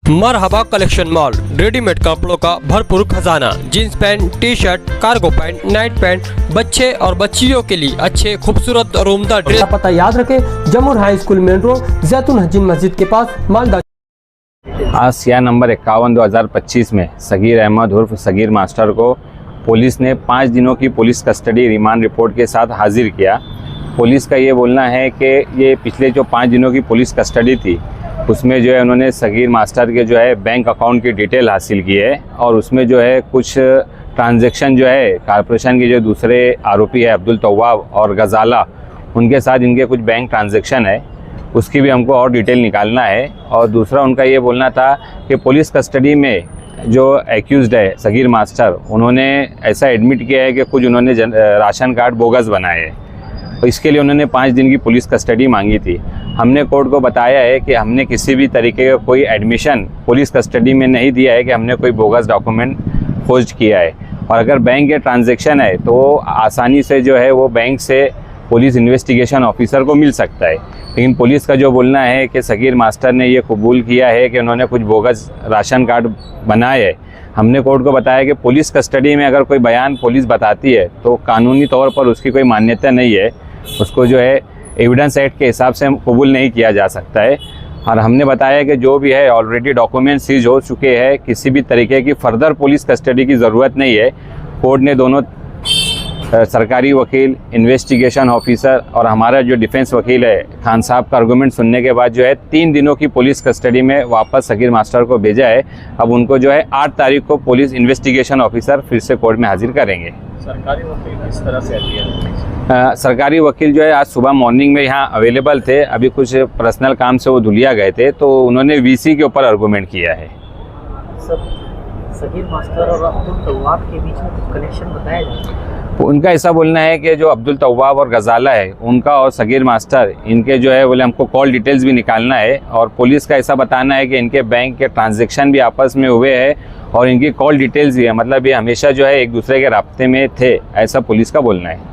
मरहबा collection mall, readymade कपड़ों का भरपूर खजाना, jeans pant, T shirt, cargo pant, night pant, बच्चे और बच्चियों के लिए अच्छे खूबसूरत और उम्दा ड्रेस। पता याद रखें, जमुर हाई स्कूल मेन रोड, जैतून हजीन मस्जिद के पास, मालदा। आज सिया नंबर 51/2025 में सगीर अहमद उर्फ सगीर मास्टर को पुलिस ने 5 दिनों की पुलिस कस्टडी रिमांड रिपोर्ट के साथ हाजिर किया। पुलिस का ये बोलना है कि ये पिछले जो 5 दिनों की पुलिस कस्टडी थी उसमें जो है उन्होंने सगीर मास्टर के जो है बैंक अकाउंट की डिटेल हासिल की है और उसमें जो है कुछ ट्रांजैक्शन जो है कॉरपोरेशन के जो दूसरे आरोपी है अब्दुल तव्वाब और गजाला, उनके साथ इनके कुछ बैंक ट्रांजैक्शन है, उसकी भी हमको और डिटेल निकालना है। और दूसरा उनका ये बोलना था कि पुलिस कस्टडी में जो एक्यूज़्ड है सगीर मास्टर, उन्होंने ऐसा एडमिट किया है कि कुछ उन्होंने राशन कार्ड बोगस बनाए हैं, तो इसके लिए उन्होंने 5 दिन की पुलिस कस्टडी मांगी थी। हमने कोर्ट को बताया है कि हमने किसी भी तरीके का कोई एडमिशन पुलिस कस्टडी में नहीं दिया है कि हमने कोई बोगस डॉक्यूमेंट खोज किया है, और अगर बैंक के ट्रांजैक्शन है तो आसानी से जो है वो बैंक से पुलिस इन्वेस्टिगेशन ऑफिसर को मिल सकता है। लेकिन पुलिस का जो बोलना है कि सगीर मास्टर ने ये कबूल किया है कि उन्होंने कुछ बोगस राशन कार्ड बनाए है। हमने कोर्ट को बताया कि पुलिस कस्टडी में अगर कोई बयान पुलिस बताती है तो कानूनी तौर पर उसकी कोई मान्यता नहीं है, उसको जो है एविडेंस एक्ट के हिसाब से कबूल नहीं किया जा सकता है। और हमने बताया कि जो भी है ऑलरेडी डॉक्यूमेंट सीज हो चुके हैं, किसी भी तरीके की फर्दर पुलिस कस्टडी की ज़रूरत नहीं है। कोर्ट ने दोनों सरकारी वकील, इन्वेस्टिगेशन ऑफिसर और हमारा जो डिफेंस वकील है खान साहब का आर्गूमेंट सुनने के बाद जो है 3 दिनों की पुलिस कस्टडी में वापस सगीर मास्टर को भेजा है। अब उनको जो है 8 तारीख को पुलिस इन्वेस्टिगेशन ऑफिसर फिर से कोर्ट में हाजिर करेंगे। सरकारी वकील किस तरह से सरकारी वकील जो है आज सुबह मॉर्निंग में यहाँ अवेलेबल थे, अभी कुछ पर्सनल काम से वो धुलिया गए थे, तो उन्होंने वीसी के ऊपर आर्गूमेंट किया है। सगीर मास्टर और अब्दुल तव्वाब के बीच में कुछ कनेक्शन बताया जाए? उनका ऐसा बोलना है कि जो अब्दुल तव्वाब और गजाला है उनका और सगीर मास्टर, इनके जो है बोले हमको कॉल डिटेल्स भी निकालना है, और पुलिस का ऐसा बताना है कि इनके बैंक के ट्रांजैक्शन भी आपस में हुए हैं और इनकी कॉल डिटेल्स भी है, मतलब ये हमेशा जो है एक दूसरे के राब्ते में थे, ऐसा पुलिस का बोलना है।